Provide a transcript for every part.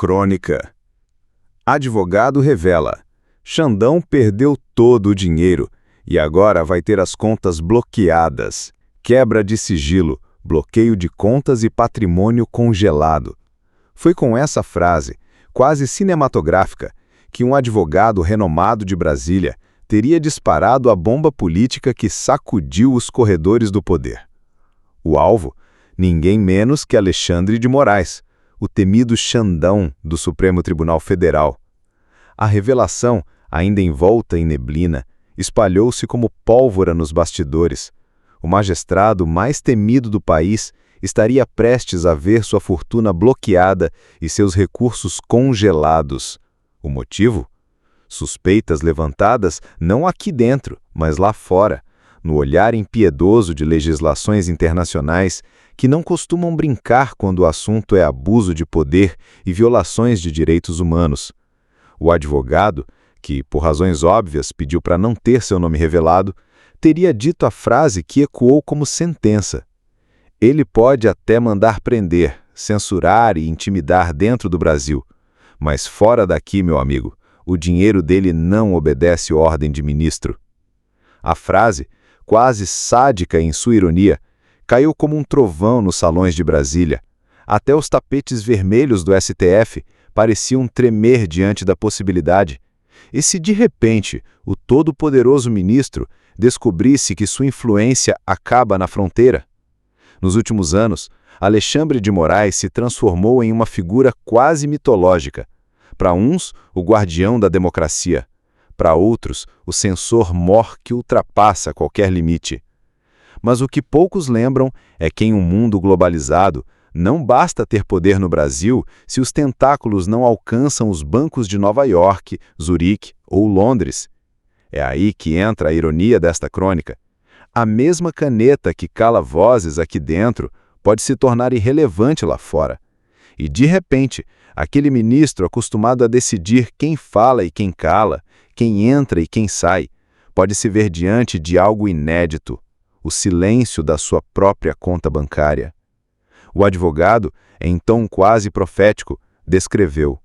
Crônica. Advogado revela: Xandão perdeu todo o dinheiro e agora vai ter as contas bloqueadas. Quebra de sigilo, bloqueio de contas e patrimônio congelado. Foi com essa frase, quase cinematográfica, que um advogado renomado de Brasília teria disparado a bomba política que sacudiu os corredores do poder. O alvo? Ninguém menos que Alexandre de Moraes, o temido Xandão do Supremo Tribunal Federal. A revelação, ainda envolta em neblina, espalhou-se como pólvora nos bastidores. O magistrado mais temido do país estaria prestes a ver sua fortuna bloqueada e seus recursos congelados. O motivo? Suspeitas levantadas não aqui dentro, mas lá fora, no olhar impiedoso de legislações internacionais que não costumam brincar quando o assunto é abuso de poder e violações de direitos humanos. O advogado, que por razões óbvias pediu para não ter seu nome revelado, teria dito a frase que ecoou como sentença. Ele pode até mandar prender, censurar e intimidar dentro do Brasil, mas fora daqui, meu amigo, o dinheiro dele não obedece ordem de ministro. A frase, quase sádica em sua ironia, caiu como um trovão nos salões de Brasília. Até os tapetes vermelhos do STF pareciam tremer diante da possibilidade. E se de repente o todo-poderoso ministro descobrisse que sua influência acaba na fronteira? Nos últimos anos, Alexandre de Moraes se transformou em uma figura quase mitológica. Para uns, o guardião da democracia. Para outros, o censor mor que ultrapassa qualquer limite. Mas o que poucos lembram é que em um mundo globalizado, não basta ter poder no Brasil se os tentáculos não alcançam os bancos de Nova York, Zurique ou Londres. É aí que entra a ironia desta crônica. A mesma caneta que cala vozes aqui dentro pode se tornar irrelevante lá fora. E, de repente, aquele ministro acostumado a decidir quem fala e quem cala, quem entra e quem sai, pode se ver diante de algo inédito: o silêncio da sua própria conta bancária. O advogado, em tom quase profético, descreveu: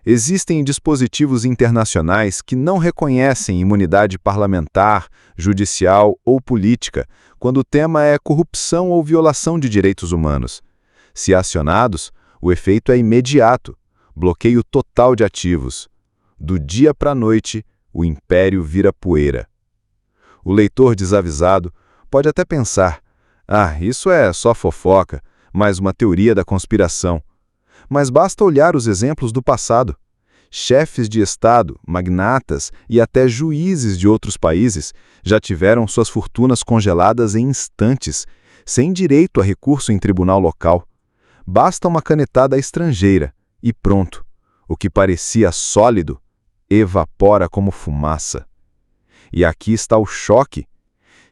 existem dispositivos internacionais que não reconhecem imunidade parlamentar, judicial ou política quando o tema é corrupção ou violação de direitos humanos. Se acionados, o efeito é imediato: bloqueio total de ativos. Do dia para a noite, o império vira poeira. O leitor desavisado pode até pensar: isso é só fofoca, mais uma teoria da conspiração. Mas basta olhar os exemplos do passado. Chefes de Estado, magnatas e até juízes de outros países já tiveram suas fortunas congeladas em instantes, sem direito a recurso em tribunal local. Basta uma canetada estrangeira e pronto. O que parecia sólido evapora como fumaça. E aqui está o choque.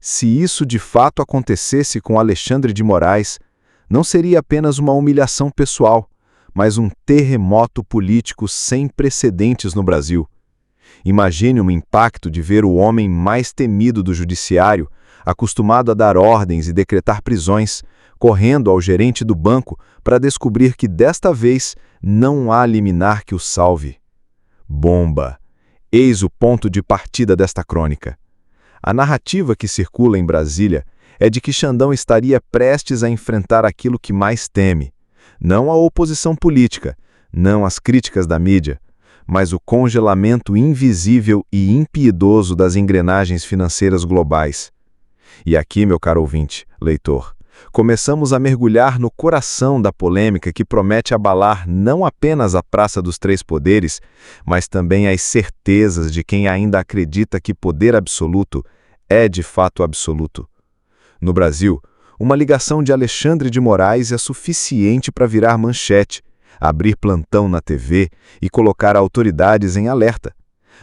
Se isso de fato acontecesse com Alexandre de Moraes, não seria apenas uma humilhação pessoal, mas um terremoto político sem precedentes no Brasil. Imagine o impacto de ver o homem mais temido do judiciário, acostumado a dar ordens e decretar prisões, correndo ao gerente do banco para descobrir que desta vez não há liminar que o salve. Bomba! Eis o ponto de partida desta crônica. A narrativa que circula em Brasília é de que Xandão estaria prestes a enfrentar aquilo que mais teme, não a oposição política, não as críticas da mídia, mas o congelamento invisível e impiedoso das engrenagens financeiras globais. E aqui, meu caro ouvinte, leitor, começamos a mergulhar no coração da polêmica que promete abalar não apenas a Praça dos Três Poderes, mas também as certezas de quem ainda acredita que poder absoluto é de fato absoluto. No Brasil, uma ligação de Alexandre de Moraes é suficiente para virar manchete, abrir plantão na TV e colocar autoridades em alerta.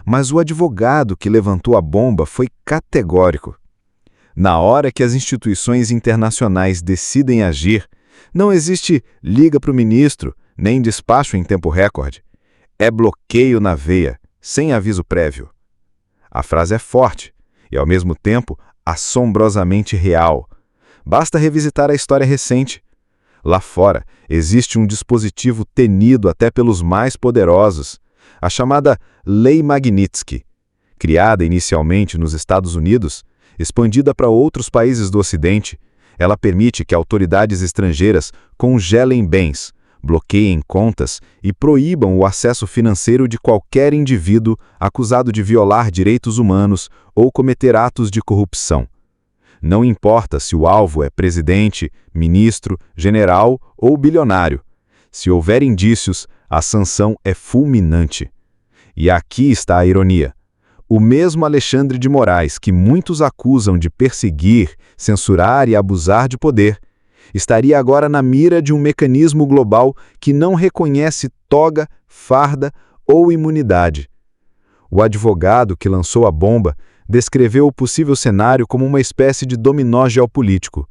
Mas o advogado que levantou a bomba foi categórico. Na hora que as instituições internacionais decidem agir, não existe liga para o ministro, nem despacho em tempo recorde. É bloqueio na veia, sem aviso prévio. A frase é forte e, ao mesmo tempo, assombrosamente real. Basta revisitar a história recente. Lá fora, existe um dispositivo temido até pelos mais poderosos, a chamada Lei Magnitsky. Criada inicialmente nos Estados Unidos, expandida para outros países do Ocidente, ela permite que autoridades estrangeiras congelem bens, bloqueiem contas e proíbam o acesso financeiro de qualquer indivíduo acusado de violar direitos humanos ou cometer atos de corrupção. Não importa se o alvo é presidente, ministro, general ou bilionário. Se houver indícios, a sanção é fulminante. E aqui está a ironia. O mesmo Alexandre de Moraes, que muitos acusam de perseguir, censurar e abusar de poder, estaria agora na mira de um mecanismo global que não reconhece toga, farda ou imunidade. O advogado que lançou a bomba descreveu o possível cenário como uma espécie de dominó geopolítico.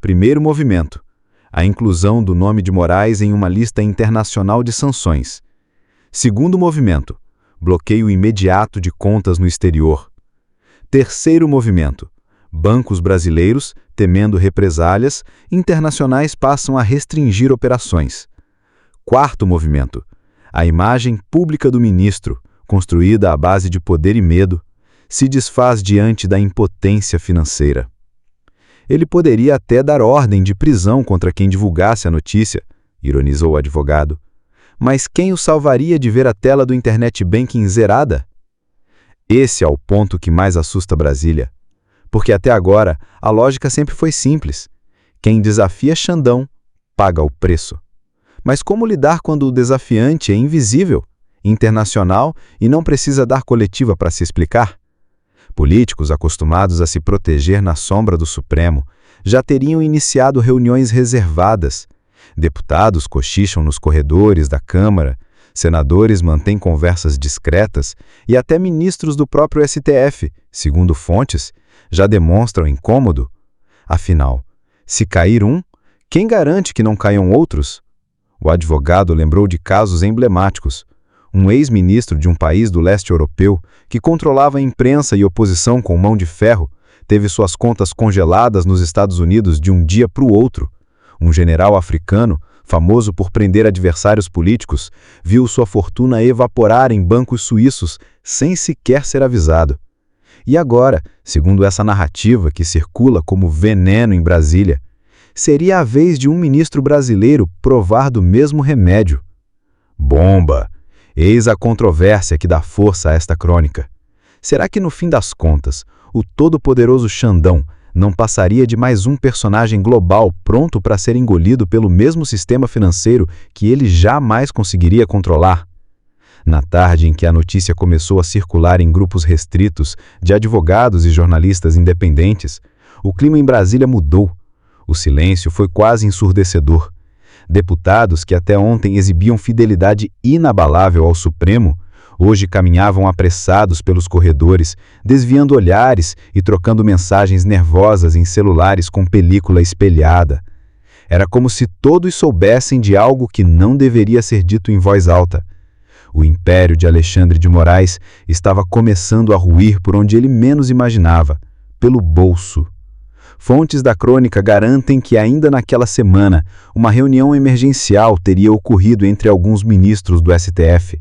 Primeiro movimento: a inclusão do nome de Moraes em uma lista internacional de sanções. Segundo movimento: bloqueio imediato de contas no exterior. Terceiro movimento: bancos brasileiros, temendo represálias, internacionais passam a restringir operações. Quarto movimento: a imagem pública do ministro, construída à base de poder e medo, se desfaz diante da impotência financeira. Ele poderia até dar ordem de prisão contra quem divulgasse a notícia, ironizou o advogado. Mas quem o salvaria de ver a tela do Internet Banking zerada? Esse é o ponto que mais assusta Brasília. Porque até agora, a lógica sempre foi simples. Quem desafia Xandão, paga o preço. Mas como lidar quando o desafiante é invisível, internacional e não precisa dar coletiva para se explicar? Políticos acostumados a se proteger na sombra do Supremo já teriam iniciado reuniões reservadas. Deputados cochicham nos corredores da Câmara, senadores mantêm conversas discretas e até ministros do próprio STF, segundo fontes, já demonstram incômodo. Afinal, se cair um, quem garante que não caiam outros? O advogado lembrou de casos emblemáticos. Um ex-ministro de um país do leste europeu, que controlava a imprensa e oposição com mão de ferro, teve suas contas congeladas nos Estados Unidos de um dia para o outro. Um general africano, famoso por prender adversários políticos, viu sua fortuna evaporar em bancos suíços sem sequer ser avisado. E agora, segundo essa narrativa que circula como veneno em Brasília, seria a vez de um ministro brasileiro provar do mesmo remédio. Bomba! Eis a controvérsia que dá força a esta crônica. Será que no fim das contas, o todo-poderoso Xandão não passaria de mais um personagem global pronto para ser engolido pelo mesmo sistema financeiro que ele jamais conseguiria controlar? Na tarde em que a notícia começou a circular em grupos restritos de advogados e jornalistas independentes, o clima em Brasília mudou. O silêncio foi quase ensurdecedor. Deputados que até ontem exibiam fidelidade inabalável ao Supremo, hoje caminhavam apressados pelos corredores, desviando olhares e trocando mensagens nervosas em celulares com película espelhada. Era como se todos soubessem de algo que não deveria ser dito em voz alta. O império de Alexandre de Moraes estava começando a ruir por onde ele menos imaginava, pelo bolso. Fontes da crônica garantem que ainda naquela semana, uma reunião emergencial teria ocorrido entre alguns ministros do STF.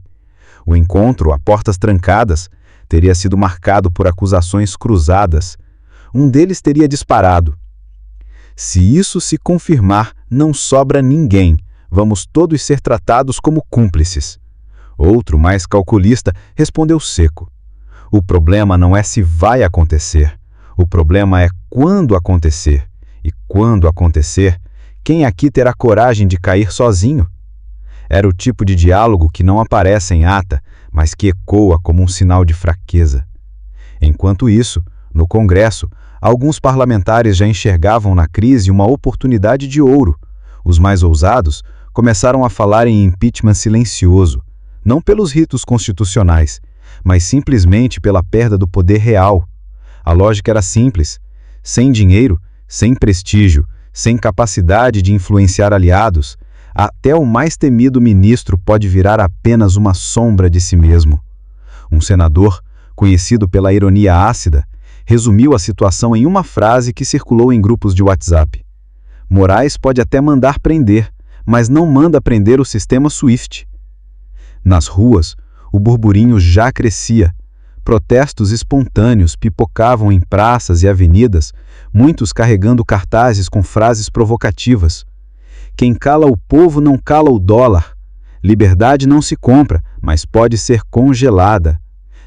O encontro, a portas trancadas, teria sido marcado por acusações cruzadas. Um deles teria disparado: "Se isso se confirmar, não sobra ninguém. Vamos todos ser tratados como cúmplices." Outro, mais calculista, respondeu seco: "O problema não é se vai acontecer. O problema é quando acontecer. E quando acontecer, quem aqui terá coragem de cair sozinho?" Era o tipo de diálogo que não aparece em ata, mas que ecoa como um sinal de fraqueza. Enquanto isso, no Congresso, alguns parlamentares já enxergavam na crise uma oportunidade de ouro. Os mais ousados começaram a falar em impeachment silencioso, não pelos ritos constitucionais, mas simplesmente pela perda do poder real. A lógica era simples: sem dinheiro, sem prestígio, sem capacidade de influenciar aliados, até o mais temido ministro pode virar apenas uma sombra de si mesmo. Um senador, conhecido pela ironia ácida, resumiu a situação em uma frase que circulou em grupos de WhatsApp: Moraes pode até mandar prender, mas não manda prender o sistema SWIFT. Nas ruas, o burburinho já crescia. Protestos espontâneos pipocavam em praças e avenidas, muitos carregando cartazes com frases provocativas. Quem cala o povo não cala o dólar. Liberdade não se compra, mas pode ser congelada.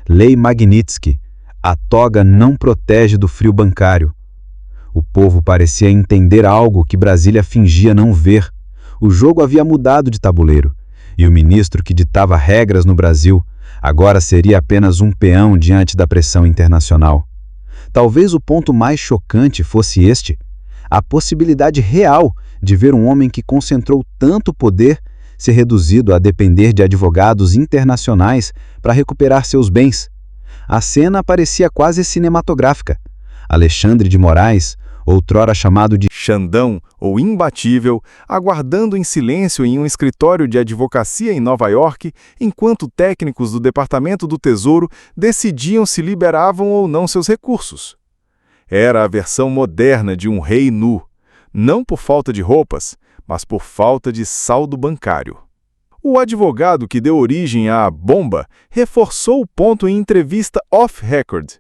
Lei Magnitsky. A toga não protege do frio bancário. O povo parecia entender algo que Brasília fingia não ver. O jogo havia mudado de tabuleiro, e o ministro que ditava regras no Brasil agora seria apenas um peão diante da pressão internacional. Talvez o ponto mais chocante fosse este: a possibilidade real de ver um homem que concentrou tanto poder ser reduzido a depender de advogados internacionais para recuperar seus bens. A cena parecia quase cinematográfica. Alexandre de Moraes, outrora chamado de Xandão ou imbatível, aguardando em silêncio em um escritório de advocacia em Nova York, enquanto técnicos do Departamento do Tesouro decidiam se liberavam ou não seus recursos. Era a versão moderna de um rei nu, não por falta de roupas, mas por falta de saldo bancário. O advogado que deu origem à bomba reforçou o ponto em entrevista off-record.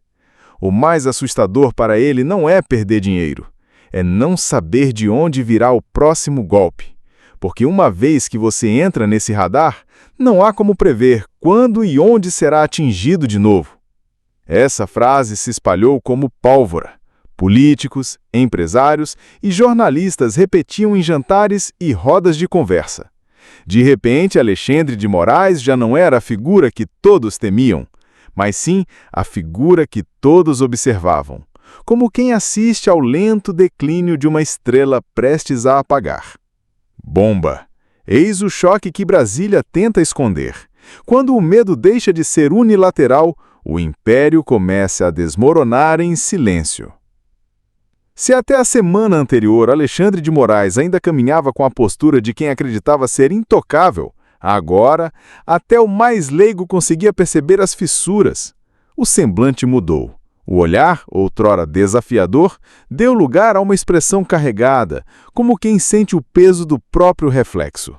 O mais assustador para ele não é perder dinheiro, é não saber de onde virá o próximo golpe. Porque uma vez que você entra nesse radar, não há como prever quando e onde será atingido de novo. Essa frase se espalhou como pólvora. Políticos, empresários e jornalistas repetiam em jantares e rodas de conversa. De repente, Alexandre de Moraes já não era a figura que todos temiam, mas sim a figura que todos observavam, como quem assiste ao lento declínio de uma estrela prestes a apagar. Bomba! Eis o choque que Brasília tenta esconder. Quando o medo deixa de ser unilateral, o império começa a desmoronar em silêncio. Se até a semana anterior Alexandre de Moraes ainda caminhava com a postura de quem acreditava ser intocável, agora, até o mais leigo conseguia perceber as fissuras. O semblante mudou. O olhar, outrora desafiador, deu lugar a uma expressão carregada, como quem sente o peso do próprio reflexo.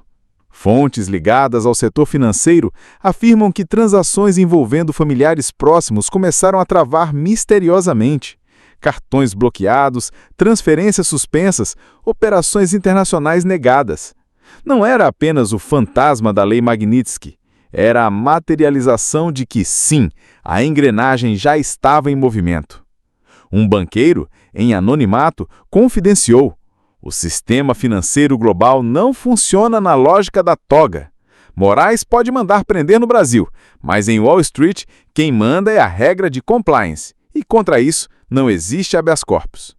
Fontes ligadas ao setor financeiro afirmam que transações envolvendo familiares próximos começaram a travar misteriosamente. Cartões bloqueados, transferências suspensas, operações internacionais negadas. Não era apenas o fantasma da Lei Magnitsky, era a materialização de que, sim, a engrenagem já estava em movimento. Um banqueiro, em anonimato, confidenciou: o sistema financeiro global não funciona na lógica da toga. Moraes pode mandar prender no Brasil, mas em Wall Street quem manda é a regra de compliance, e contra isso não existe habeas corpus.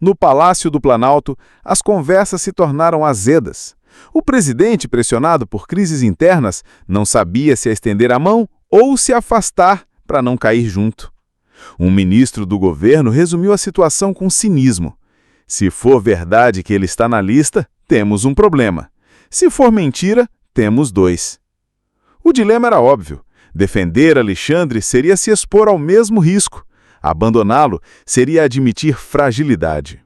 No Palácio do Planalto, as conversas se tornaram azedas. O presidente, pressionado por crises internas, não sabia se estender a mão ou se afastar para não cair junto. Um ministro do governo resumiu a situação com cinismo: se for verdade que ele está na lista, temos um problema. Se for mentira, temos dois. O dilema era óbvio. Defender Alexandre seria se expor ao mesmo risco. Abandoná-lo seria admitir fragilidade.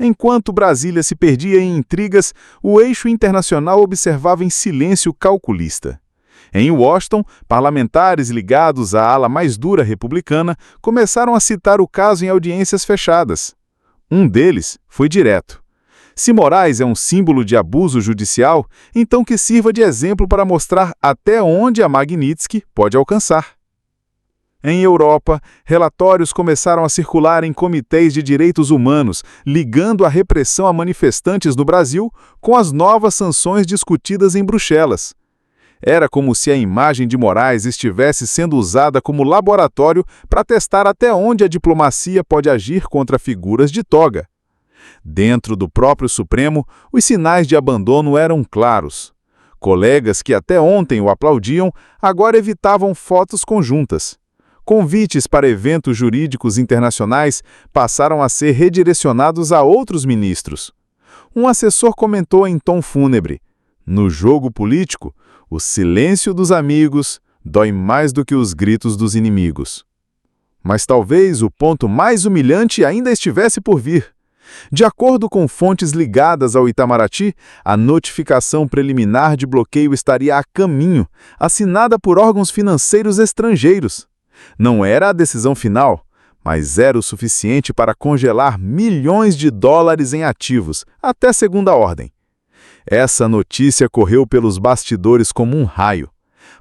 Enquanto Brasília se perdia em intrigas, o eixo internacional observava em silêncio calculista. Em Washington, parlamentares ligados à ala mais dura republicana começaram a citar o caso em audiências fechadas. Um deles foi direto: se Moraes é um símbolo de abuso judicial, então que sirva de exemplo para mostrar até onde a Magnitsky pode alcançar. Em Europa, relatórios começaram a circular em comitês de direitos humanos, ligando a repressão a manifestantes no Brasil com as novas sanções discutidas em Bruxelas. Era como se a imagem de Moraes estivesse sendo usada como laboratório para testar até onde a diplomacia pode agir contra figuras de toga. Dentro do próprio Supremo, os sinais de abandono eram claros. Colegas que até ontem o aplaudiam, agora evitavam fotos conjuntas. Convites para eventos jurídicos internacionais passaram a ser redirecionados a outros ministros. Um assessor comentou em tom fúnebre: no jogo político, o silêncio dos amigos dói mais do que os gritos dos inimigos. Mas talvez o ponto mais humilhante ainda estivesse por vir. De acordo com fontes ligadas ao Itamaraty, a notificação preliminar de bloqueio estaria a caminho, assinada por órgãos financeiros estrangeiros. Não era a decisão final, mas era o suficiente para congelar milhões de dólares em ativos, até segunda ordem. Essa notícia correu pelos bastidores como um raio.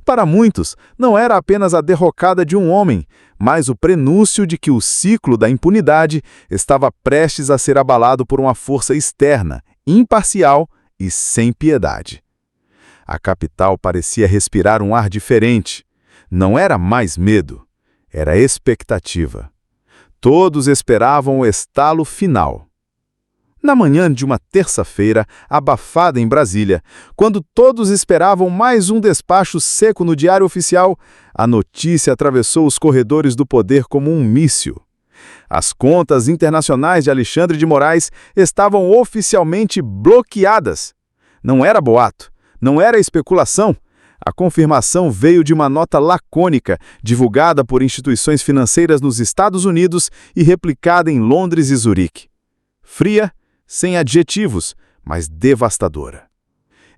Para muitos, não era apenas a derrocada de um homem, mas o prenúncio de que o ciclo da impunidade estava prestes a ser abalado por uma força externa, imparcial e sem piedade. A capital parecia respirar um ar diferente. Não era mais medo, era expectativa. Todos esperavam o estalo final. Na manhã de uma terça-feira, abafada em Brasília, quando todos esperavam mais um despacho seco no Diário Oficial, a notícia atravessou os corredores do poder como um míssil. As contas internacionais de Alexandre de Moraes estavam oficialmente bloqueadas. Não era boato, não era especulação. A confirmação veio de uma nota lacônica, divulgada por instituições financeiras nos Estados Unidos e replicada em Londres e Zurique. Fria, sem adjetivos, mas devastadora.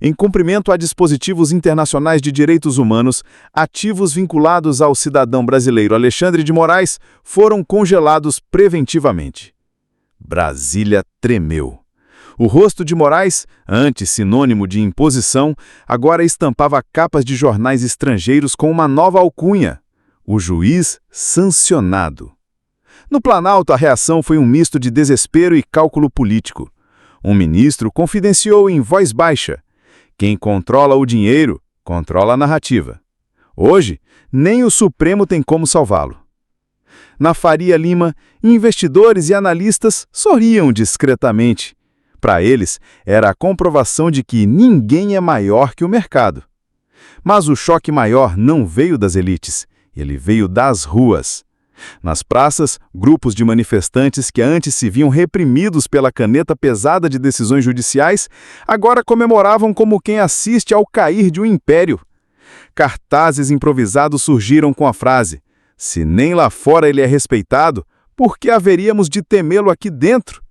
Em cumprimento a dispositivos internacionais de direitos humanos, ativos vinculados ao cidadão brasileiro Alexandre de Moraes foram congelados preventivamente. Brasília tremeu. O rosto de Moraes, antes sinônimo de imposição, agora estampava capas de jornais estrangeiros com uma nova alcunha: o juiz sancionado. No Planalto, a reação foi um misto de desespero e cálculo político. Um ministro confidenciou em voz baixa: quem controla o dinheiro, controla a narrativa. Hoje, nem o Supremo tem como salvá-lo. Na Faria Lima, investidores e analistas sorriam discretamente. Para eles, era a comprovação de que ninguém é maior que o mercado. Mas o choque maior não veio das elites, ele veio das ruas. Nas praças, grupos de manifestantes que antes se viam reprimidos pela caneta pesada de decisões judiciais, agora comemoravam como quem assiste ao cair de um império. Cartazes improvisados surgiram com a frase: se nem lá fora ele é respeitado, por que haveríamos de temê-lo aqui dentro?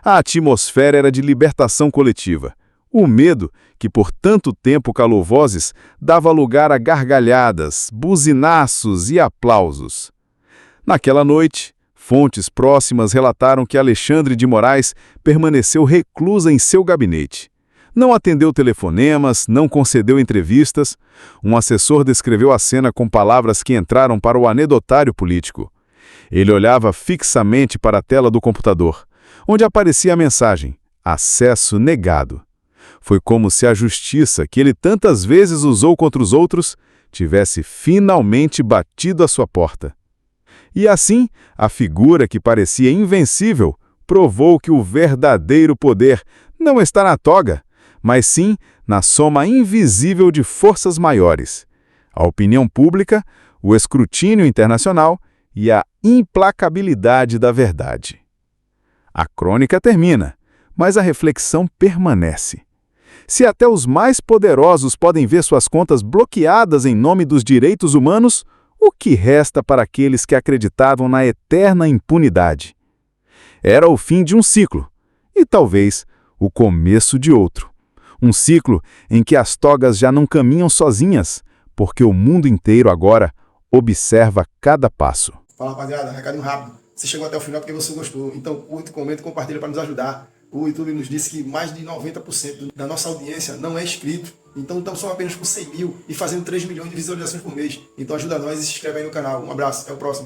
A atmosfera era de libertação coletiva. O medo, que por tanto tempo calou vozes, dava lugar a gargalhadas, buzinaços e aplausos. Naquela noite, fontes próximas relataram que Alexandre de Moraes permaneceu reclusa em seu gabinete. Não atendeu telefonemas, não concedeu entrevistas. Um assessor descreveu a cena com palavras que entraram para o anedotário político. Ele olhava fixamente para a tela do computador, onde aparecia a mensagem: acesso negado. Foi como se a justiça, que ele tantas vezes usou contra os outros, tivesse finalmente batido à sua porta. E assim, a figura que parecia invencível provou que o verdadeiro poder não está na toga, mas sim na soma invisível de forças maiores: a opinião pública, o escrutínio internacional e a implacabilidade da verdade. A crônica termina, mas a reflexão permanece. Se até os mais poderosos podem ver suas contas bloqueadas em nome dos direitos humanos, o que resta para aqueles que acreditavam na eterna impunidade? Era o fim de um ciclo, e talvez o começo de outro. Um ciclo em que as togas já não caminham sozinhas, porque o mundo inteiro agora observa cada passo. Fala, rapaziada, recadinho rápido. Você chegou até o final porque você gostou, então curte, comenta e compartilha para nos ajudar. O YouTube nos disse que mais de 90% da nossa audiência não é inscrito. Então estamos só apenas com 100 mil e fazendo 3 milhões de visualizações por mês. Então ajuda nós e se inscreve aí no canal. Um abraço, até o próximo.